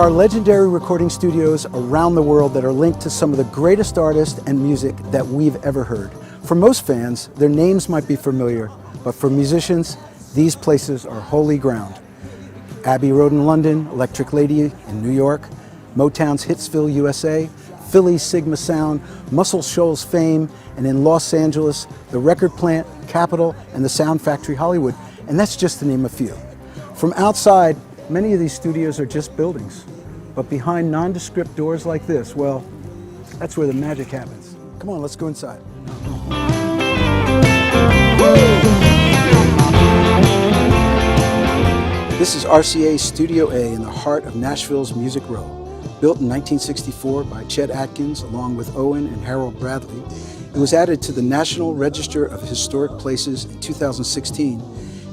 are legendary recording studios around the world that are linked to some of the greatest artists and music that we've ever heard. For most fans, their names might be familiar, but for musicians, these places are holy ground. Abbey Road in London, Electric Lady in New York, Motown's Hitsville, USA, Philly's Sigma Sound, Muscle Shoals fame, and in Los Angeles, the Record Plant, Capitol, and the Sound Factory Hollywood. And that's just to name a few. From outside, many of these studios are just buildings. But behind nondescript doors like this, well, that's where the magic happens. Come on, let's go inside. This is RCA Studio A in the heart of Nashville's Music Row. Built in 1964 by Chet Atkins along with Owen and Harold Bradley, it was added to the National Register of Historic Places in 2016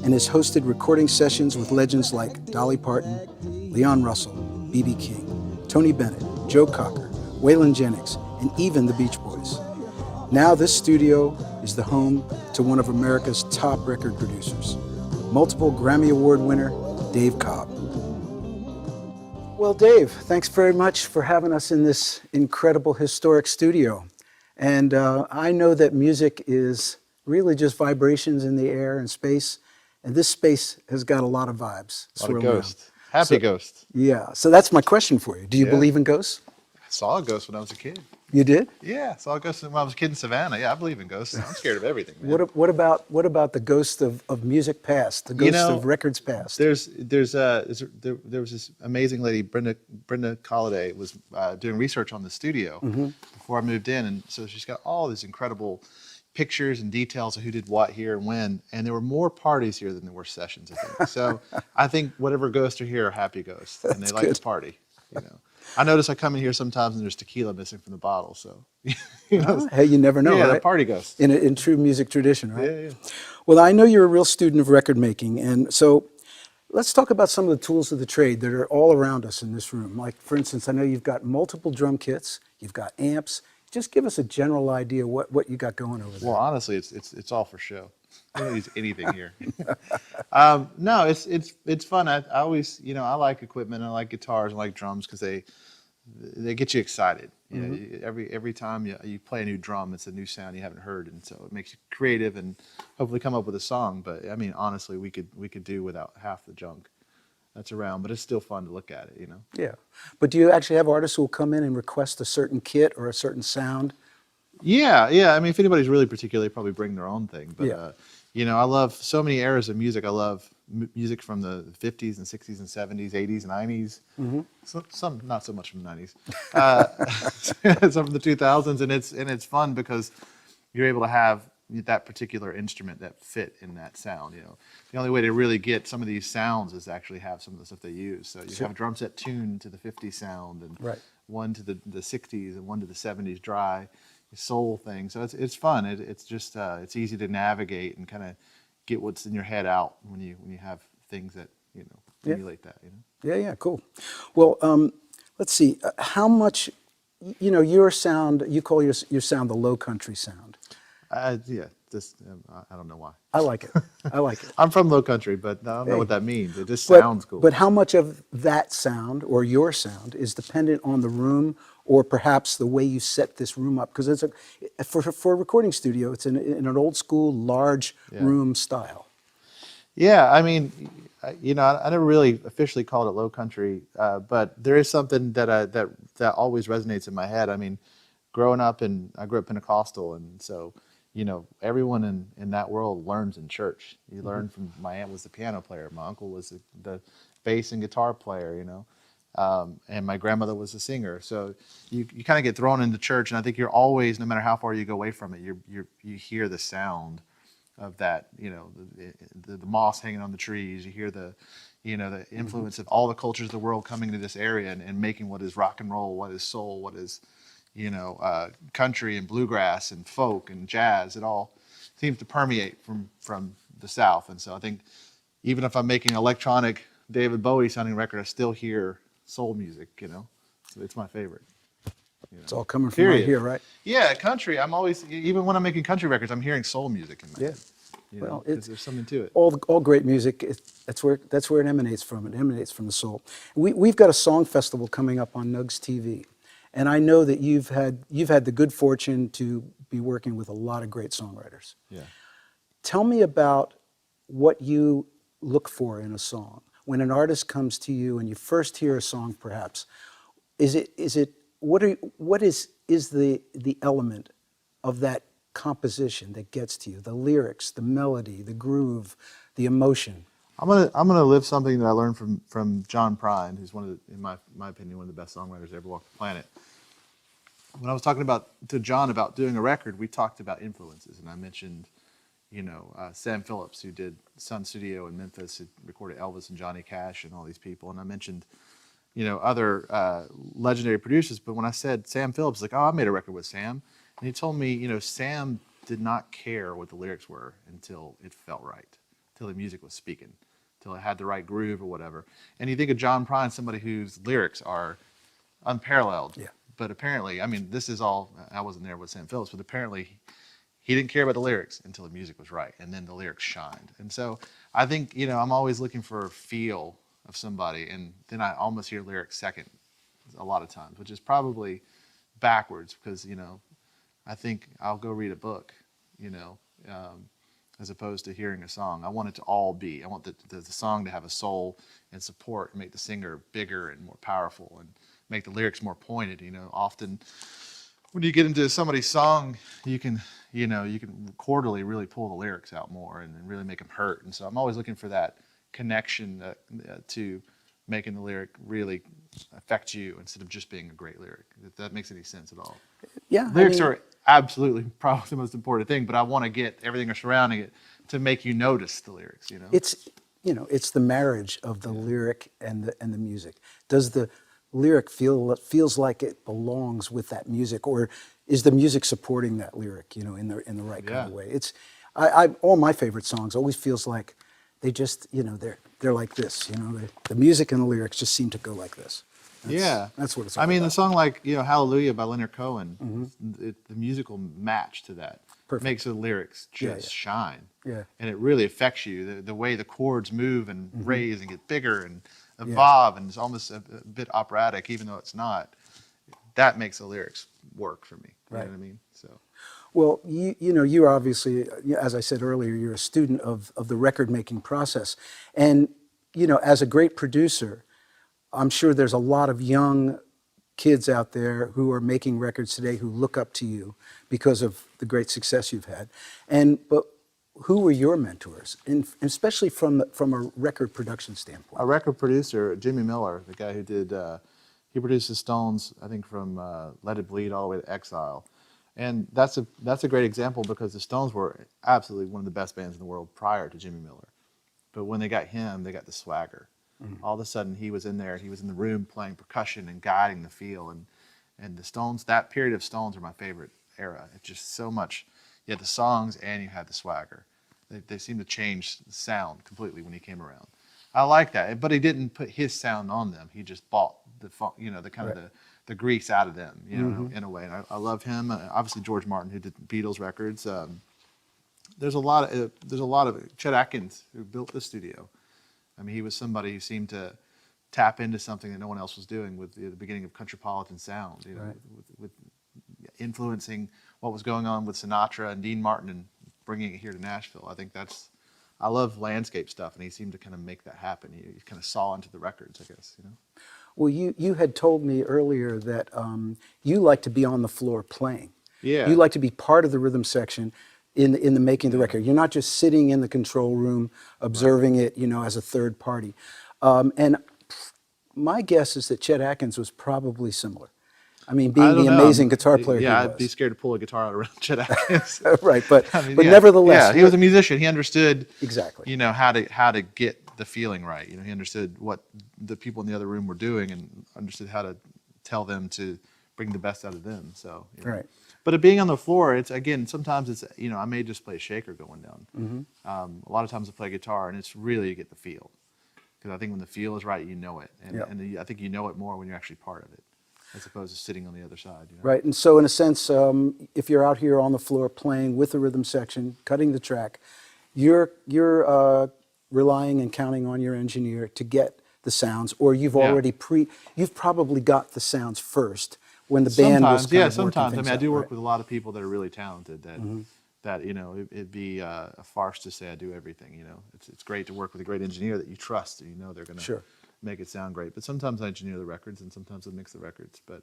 and has hosted recording sessions with legends like Dolly Parton, Leon Russell, B.B. King, Tony Bennett, Joe Cocker, Waylon Jennings, and even the Beach Boys. Now this studio is the home to one of America's top record producers, multiple Grammy Award winner, Dave Cobb. Well, Dave, thanks very much for having us in this incredible historic studio. And I know that music is really just vibrations in the air and space. And this space has got a lot of vibes. A lot of ghosts. Happy ghosts. Yeah. So that's my question for you. Do you believe in ghosts? I saw a ghost when I was a kid. You did? Yeah, I saw a ghost when I was a kid in Savannah. Yeah, I believe in ghosts. I'm scared of everything, man. What about the ghost of music past, the ghost of records past? There was this amazing lady, Brandi Carlile, was doing research on the studio before I moved in, and so she's got all these incredible pictures and details of who did what here and when, and there were more parties here than there were sessions, I think. So I think whatever ghosts are here are happy ghosts, and they like to party. You know, I notice I come in here sometimes and there's tequila missing from the bottle. So, you know, hey, you never know, right? Yeah, party ghosts in true music tradition, right? Yeah. Well, I know you're a real student of record making, and so let's talk about some of the tools of the trade that are all around us in this room. Like, for instance, I know you've got multiple drum kits, you've got amps. Just give us a general idea what you got going over there. Well, honestly, it's all for show. I don't use anything here. No, it's fun. I always, I like equipment. I like guitars. I like drums because they get you excited. You know, every time you play a new drum, it's a new sound you haven't heard, and so it makes you creative and hopefully come up with a song. But I mean, honestly, we could do without half the junk that's around, but it's still fun to look at it, Yeah. But do you actually have artists who will come in and request a certain kit or a certain sound? Yeah. I mean, if anybody's really particular, they probably bring their own thing. But, I love so many eras of music. I love music from the 50s and 60s and 70s, 80s and 90s. Some not so much from the 90s. Some from the 2000s. And it's fun because you're able to have that particular instrument that fit in that sound. The only way to really get some of these sounds is to actually have some of the stuff they use. So you have a drum set tuned to the 50s sound, and one to the 60s, and one to the 70s dry soul thing. So it's fun. It's just it's easy to navigate and kind of get what's in your head out when you have things that emulate that. Yeah, cool. Well, let's see. How much your sound? You call your sound the low country sound. I don't know why. I like it. I'm from low country, but I don't know what that means. It just sounds cool. But how much of that sound or your sound is dependent on the room or perhaps the way you set this room up? Because it's for a recording studio, it's in an old school, large room style. Yeah, I mean, I never really officially called it low country, but there is something that always resonates in my head. I mean, growing up, I grew up Pentecostal, and so everyone in that world learns in church. You learn from, my aunt was the piano player, my uncle was the bass and guitar player, and my grandmother was a singer. So you kind of get thrown into church, and I think you're always, no matter how far you go away from it, you hear the sound of that, the moss hanging on the trees. You hear the influence of all the cultures of the world coming to this area and making what is rock and roll, what is soul, what is country and bluegrass and folk and jazz. It all seems to permeate from the South. And so I think even if I'm making an electronic David Bowie sounding record, I still hear soul music, So it's my favorite. It's all coming from right here, right? Yeah, country. I'm always, even when I'm making country records, I'm hearing soul music in my head. you Well, know, because there's something to it. all great music. That's where it emanates from. It emanates from the soul. We've got a song festival coming up on Nugs TV, and I know that you've had the good fortune to be working with a lot of great songwriters. Yeah. Tell me about what you look for in a song when an artist comes to you and you first hear a song. Perhaps is it what is the element of that composition that gets to you, the lyrics, the melody, the groove, the emotion? I'm gonna live something that I learned from John Prine, who's in my opinion, one of the best songwriters that ever walked the planet. When I was talking to John about doing a record, we talked about influences, and I mentioned, Sam Phillips, who did Sun Studio in Memphis, who recorded Elvis and Johnny Cash and all these people, and I mentioned, other legendary producers. But when I said Sam Phillips, like, oh, I made a record with Sam. And he told me, Sam did not care what the lyrics were until it felt right, until the music was speaking, until it had the right groove or whatever. And you think of John Prine, somebody whose lyrics are unparalleled. Yeah. But apparently, I mean, this is all, I wasn't there with Sam Phillips, but apparently he didn't care about the lyrics until the music was right, and then the lyrics shined. And so I think, I'm always looking for a feel of somebody, and then I almost hear lyrics second a lot of times, which is probably backwards because, I think I'll go read a book, as opposed to hearing a song. I want it to all be. I want the song to have a soul and support and make the singer bigger and more powerful and make the lyrics more pointed. Often when you get into somebody's song, you can quarterly really pull the lyrics out more and really make them hurt. And so I'm always looking for that connection to making the lyric really affect you instead of just being a great lyric, if that makes any sense at all. Yeah, Lyrics are absolutely probably the most important thing, but I want to get everything surrounding it to make you notice the lyrics. It's the marriage of the lyric and the music. Does the lyric feels like it belongs with that music, or is the music supporting that lyric, in the right kind of way? It's all my favorite songs always feels like they just, they're like this, the music and the lyrics just seem to go like this. That's what it's all about. The song like, Hallelujah by Leonard Cohen, the musical match to that makes the lyrics just shine. Yeah. And it really affects you, the way the chords move and raise and get bigger and evolve, and it's almost a bit operatic, even though it's not. That makes the lyrics work for me. You know what I mean? So. Well, you're obviously, as I said earlier, you're a student of the record-making process. And, as a great producer, I'm sure there's a lot of young kids out there who are making records today who look up to you because of the great success you've had. But who were your mentors, and especially from a record production standpoint? A record producer, Jimmy Miller, the guy who did, he produced the Stones, I think from Let It Bleed all the way to Exile. And that's a great example because the Stones were absolutely one of the best bands in the world prior to Jimmy Miller. But when they got him, they got the swagger. All of a sudden, he was in there. He was in the room playing percussion and guiding the feel. And the Stones, that period of Stones are my favorite era. It's just so much. You had the songs and you had the swagger. They seemed to change the sound completely when he came around. I like that, but he didn't put his sound on them. He just bought the kind of the grease out of them, in a way. And I love him. Obviously, George Martin, who did Beatles records. There's a lot of Chet Atkins, who built the studio. I mean, he was somebody who seemed to tap into something that no one else was doing with the beginning of Countrypolitan sound, with influencing what was going on with Sinatra and Dean Martin and bringing it here to Nashville. I think I love landscape stuff, and he seemed to kind of make that happen. He kind of saw into the records, I guess. Well, you had told me earlier that you like to be on the floor playing. Yeah. You like to be part of the rhythm section in the making of the record. You're not just sitting in the control room observing it, as a third party. And my guess is that Chet Atkins was probably similar. I mean, being the amazing guitar player he was. I'd be scared to pull a guitar out around Chet Atkins. Right, but nevertheless. Yeah, he was a musician. He understood exactly. How to get the feeling right. He understood what the people in the other room were doing and understood how to tell them to bring the best out of them. So Right. But it being on the floor, it's sometimes it's I may just play a shaker going down. A lot of times I play guitar, and it's really you get the feel, because I think when the feel is right, you know it, and I think you know it more when you're actually part of it, as opposed to sitting on the other side. Right, and so in a sense, if you're out here on the floor playing with the rhythm section, cutting the track, you're relying and counting on your engineer to get the sounds, or you've Yeah. already you've probably got the sounds first when the band was Sometimes, kind yeah, of working sometimes. I things mean, I out, do work right? with a lot of people that are really talented. That you know, it'd be a farce to say I do everything. You know, it's great to work with a great engineer that you trust and you know they're going to Sure. make it sound great. But sometimes I engineer the records and sometimes I mix the records. But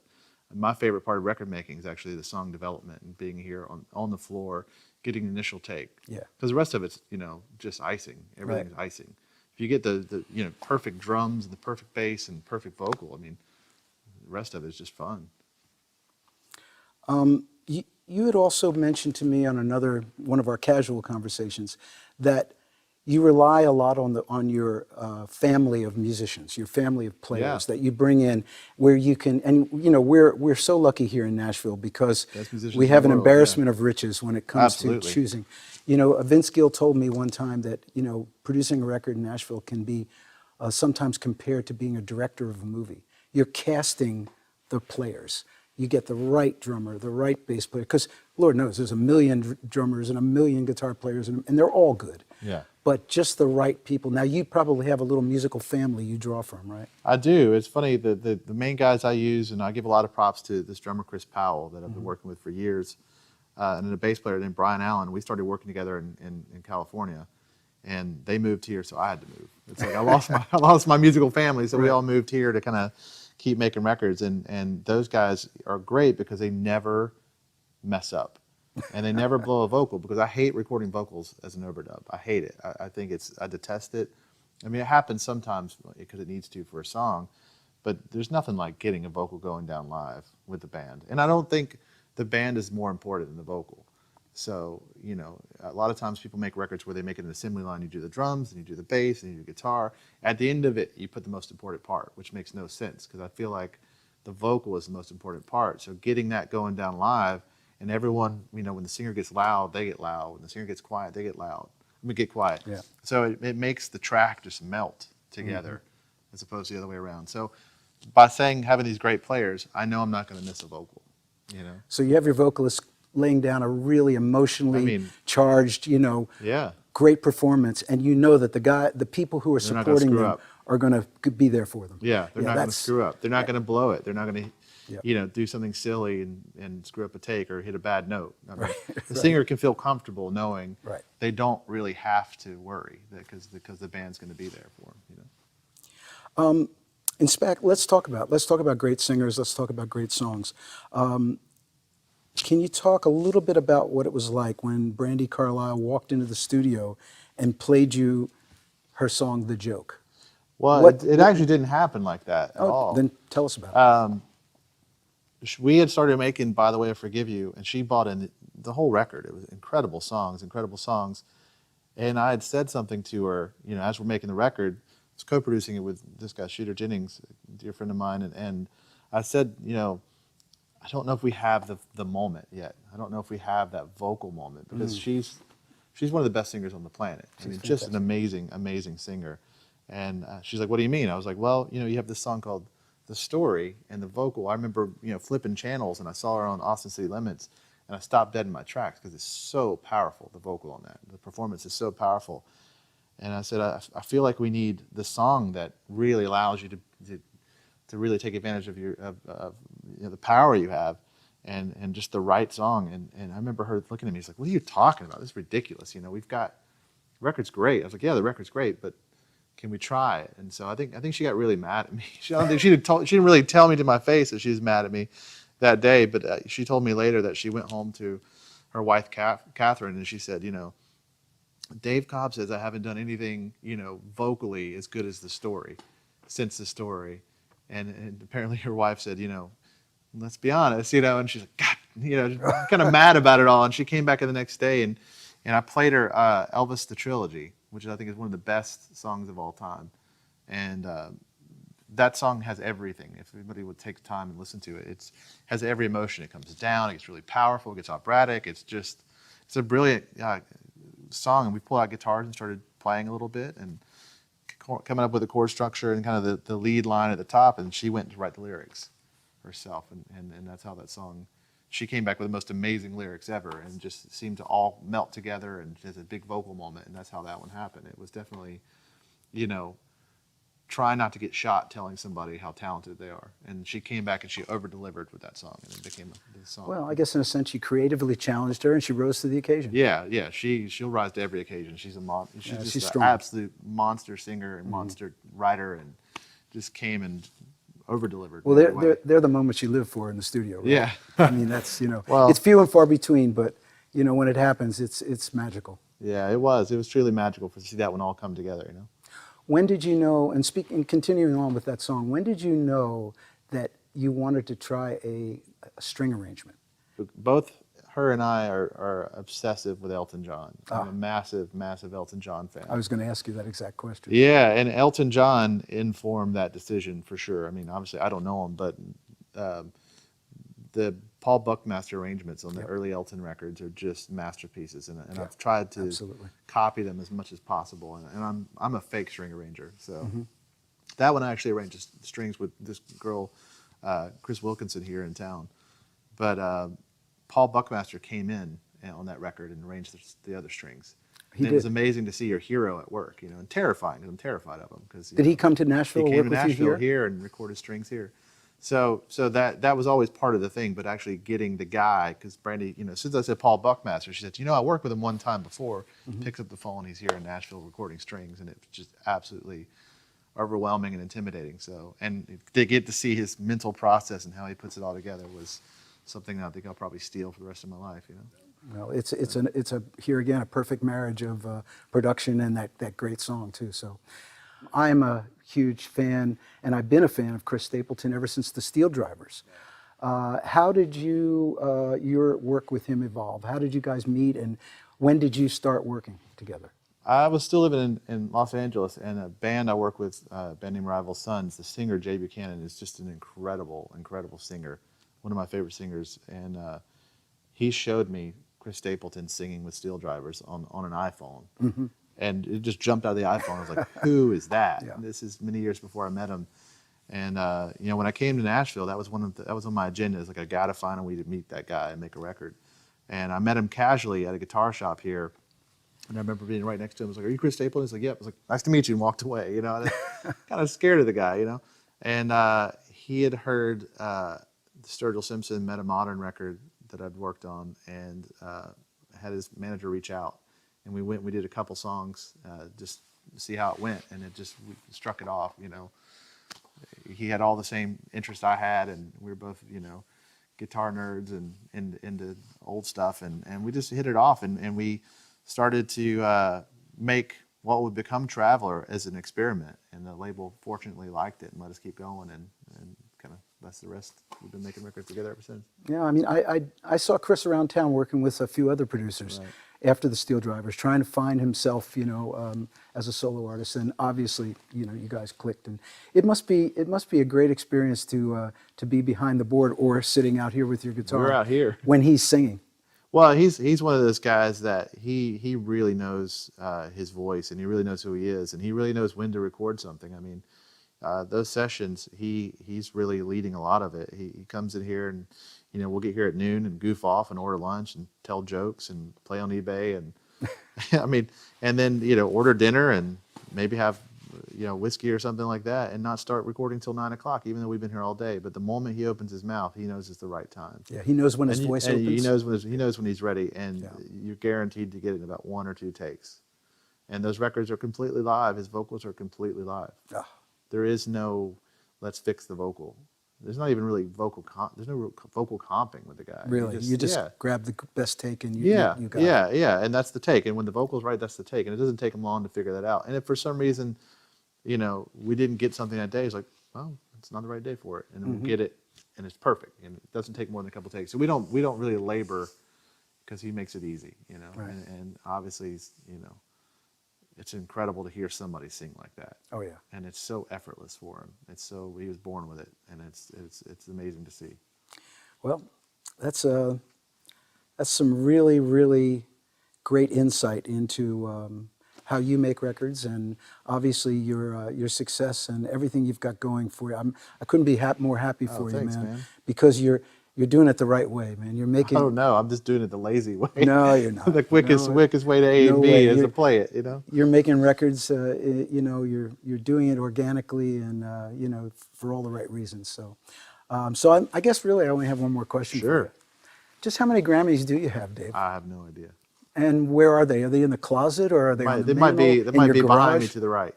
my favorite part of record making is actually the song development and being here on the floor, getting the initial take. Yeah. Because the rest of it's just icing. Everything's icing. If you get the perfect drums and the perfect bass and perfect vocal, I mean, the rest of it is just fun. You had also mentioned to me on one of our casual conversations that you rely a lot on your family of musicians, your family of Yeah. players that you bring in, where you can, and we're so lucky here in Nashville because Best musicians we in have the an world, yeah. embarrassment of riches when it comes Absolutely. to choosing. Vince Gill told me one time that producing a record in Nashville can be sometimes compared to being a director of a movie. You're casting the players. You get the right drummer, the right bass player, because Lord knows there's a million drummers and a million guitar players, and they're all good. Yeah. But just the right people. Now, you probably have a little musical family you draw from, right? I do. It's funny, the main guys I use, and I give a lot of props to this drummer, Chris Powell, that I've been working with for years, and then a bass player named Brian Allen. We started working together in California, and they moved here, so I had to move. It's like I lost my musical family, so we Right. all moved here to kind of keep making records. And those guys are great because they never mess up. And they never blow a vocal, because I hate recording vocals as an overdub. I hate it. I think I detest it. I mean, it happens sometimes because it needs to for a song, but there's nothing like getting a vocal going down live with the band. And I don't think the band is more important than the vocal. So, a lot of times people make records where they make it an assembly line. You do the drums, and you do the bass, and you do the guitar. At the end of it, you put the most important part, which makes no sense, because I feel like the vocal is the most important part. So getting that going down live, and everyone, when the singer gets loud, they get loud. When the singer gets quiet, they get loud. Get quiet. Yeah. So it makes the track just melt together, as opposed to the other way around. So by having these great players, I know I'm not going to miss a vocal. So you have your vocalist laying down a really emotionally charged, Yeah. great performance, and you know that the people who are They're not gonna supporting screw them up. are going to be there for them. Yeah, they're not going to screw up. They're not going to blow it. They're not going to, Yeah. do something silly and screw up a take or hit a bad note. I mean, the Right. singer can feel comfortable knowing Right. they don't really have to worry because the band's going to be there for them. In fact, let's talk about great singers. Let's talk about great songs. Can you talk a little bit about what it was like when Brandi Carlile walked into the studio and played you her song, "The Joke"? Well, it actually didn't happen like that at all. Then tell us about it. We had started making "By the Way I Forgive You," and she bought in the whole record. It was incredible songs. And I had said something to her, as we're making the record. I was co-producing it with this guy, Shooter Jennings, a dear friend of mine, and I said, I don't know if we have the moment yet. I don't know if we have that vocal moment, because she's one of the best singers on the planet. I mean, just an amazing, amazing singer. And she's like, "What do you mean?" I was like, "Well, you have this song called The Story, and the vocal. I remember, flipping channels, and I saw her on Austin City Limits, and I stopped dead in my tracks because it's so powerful. The vocal on that, the performance is so powerful." And I said, I feel like we need the song that really allows you to really take advantage of the power you have, and just the right song. And I remember her looking at me. She's like, "What are you talking about? This is ridiculous. We've got the record's great." I was like, "Yeah, the record's great, but can we try it?" And so I think she got really mad at me. I don't think she didn't really tell me to my face that she was mad at me that day, but she told me later that she went home to her wife Catherine, and she said, "Dave Cobb says I haven't done anything, vocally as good as The Story, since The Story." And apparently her wife said, "Let's be honest," and she's like, "God," kind of mad about it all. And she came back the next day, and I played her Elvis the Trilogy, which I think is one of the best songs of all time. And that song has everything. If anybody would take time and listen to it, it has every emotion. It comes down, it gets really powerful, it gets operatic. It's a brilliant song. And we pulled out guitars and started playing a little bit and coming up with a chord structure and kind of the lead line at the top. And she went to write the lyrics herself. And that's how that song she came back with the most amazing lyrics ever, and just seemed to all melt together, and just a big vocal moment, and that's how that one happened. It was definitely, you know, try not to get shot telling somebody how talented they are. And she came back and she over-delivered with that song, and it became the song. Well, I guess in a sense you creatively challenged her and she rose to the occasion. Yeah, she'll rise to every occasion. She's She's just an strong. absolute monster singer and monster writer, and just came and over-delivered. Well, in every way. they're the moments you live for in the studio, right? Yeah. I mean, that's, you know, Well- it's few and far between, but, you know, when it happens, it's magical. Yeah, it was truly magical to see that one all come together, you know. When did you know, and continuing on with that song, when did you know that you wanted to try a string arrangement? Both her and I are obsessive with Elton John. I'm Ah. a massive, massive Elton John fan. I was going to ask you that exact question. Yeah, and Elton John informed that decision for sure. I mean, obviously I don't know him, but the Paul Buckmaster arrangements on the early Elton records are just masterpieces, and Yeah, I've tried to absolutely. copy them as much as possible. And I'm a fake string arranger, so that one I actually arranged strings with this girl, Chris Wilkinson, here in town. But Paul Buckmaster came in on that record and arranged the other strings. He It was did. amazing to see your hero at work, you know, and terrifying, because I'm terrified of him. Did he come to Nashville He to came work to with you Nashville here? and recorded strings here. So that was always part of the thing, but actually getting the guy, because Brandi, you know, as soon as I said Paul Buckmaster, she said, you know, I worked with him one time before. Picks up the phone, he's here in Nashville recording strings, and it's just absolutely overwhelming and intimidating. So, and to get to see his mental process and how he puts it all together was something that I think I'll probably steal for the rest of my life, you know. Well, it's a here again a perfect marriage of production and that great song too. So, I am a huge fan, and I've been a fan of Chris Stapleton ever since the Steel Drivers. How did your work with him evolve? How did you guys meet, and when did you start working together? I was still living in Los Angeles, and a band I work with, a band named Rival Sons, the singer Jay Buchanan is just an incredible, incredible singer, one of my favorite singers, and he showed me Chris Stapleton singing with Steel Drivers on an iPhone. And it just jumped out of the iPhone. I was like, who is that? Yeah. And this is many years before I met him. And you know, when I came to Nashville, that was that was on my agenda. It's like, I got to find a way to meet that guy and make a record. And I met him casually at a guitar shop here. And I remember being right next to him. I was like, are you Chris Stapleton? He's like, yep. I was like, nice to meet you, and walked away. You know, kind of scared of the guy, you know. And he had heard the Sturgill Simpson Meta Modern record that I'd worked on, and had his manager reach out. And we did a couple songs just to see how it went, and we struck it off, you know. He had all the same interests I had, and we were both, you know, guitar nerds and into old stuff, and we just hit it off, and we started to make what would become Traveler as an experiment, and the label fortunately liked it and let us keep going, and kind of that's the rest. We've been making records together ever since. Yeah, I mean, I saw Chris around town working with a few other producers after the Steel Drivers, trying to find himself, you know, as a solo artist. And obviously, you know, you guys clicked. And it must be a great experience to be behind the board or sitting out here with your guitar. We're out here when he's singing. Well, he's one of those guys that he really knows his voice, and he really knows who he is, and he really knows when to record something. I mean, those sessions, he's really leading a lot of it. He comes in here, and you know, we'll get here at noon and goof off and order lunch and tell jokes and play on eBay, and I mean, and then, you know, order dinner and maybe have, you know, whiskey or something like that, and not start recording till 9 o'clock, even though we've been here all day. But the moment he opens his mouth, he knows it's the right time. Yeah, he knows when his And voice and opens. he knows when he's ready, and Yeah. you're guaranteed to get it in about 1 or 2 takes. And those records are completely live. His vocals are completely live. Ah. There is no, let's fix the vocal. There's not even really there's no real vocal comping with the guy. Really, you just yeah. grab the best take and you got it. Yeah, and that's the take. And when the vocal's right, that's the take. And it doesn't take him long to figure that out. And if for some reason, you know, we didn't get something that day, it's like, well, it's not the right day for it, and then we'll get it, and it's perfect, and it doesn't take more than a couple takes. So we don't really labor, because he makes it easy, you know. Right. And obviously, you know, it's incredible to hear somebody sing like that. Oh yeah. And it's so effortless for him. He was born with it, and it's amazing to see. Well, that's some really, really great insight into how you make records, and obviously your success and everything you've got going for you. I couldn't be more happy for Thanks, you, man, man. because You're doing it the right way, man. You're making. Oh no, I'm just doing it the lazy way. No, you're not. The quickest way to A no and B way. is You're- to play it. You know. You're making records. You know, you're doing it organically and you know, for all the right reasons. So, I guess really I only have one more question for Sure. you. Just how many Grammys do you have, Dave? I have no idea. And where are they? Are they in the closet or are they on the They might be. mantle, They in might your be behind me garage? to the right.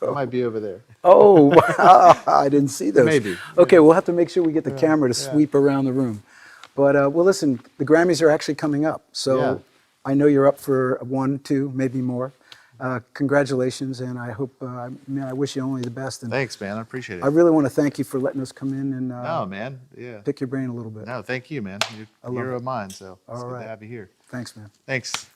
They might be over there. Oh, wow. I didn't see those. Maybe. Okay, we'll have to make sure we get the camera to sweep around the room. But well, listen, the Grammys are actually coming up, so Yeah. I know you're up for 1, 2, maybe more. Congratulations, and I hope, I wish you only the best. And Thanks, man. I appreciate it. I really want to thank you for letting us come in and No, man. Yeah. pick your brain a little bit. No, thank you, man. You're a love hero it. of mine, so it's All good right. to have you here. Thanks, man. Thanks.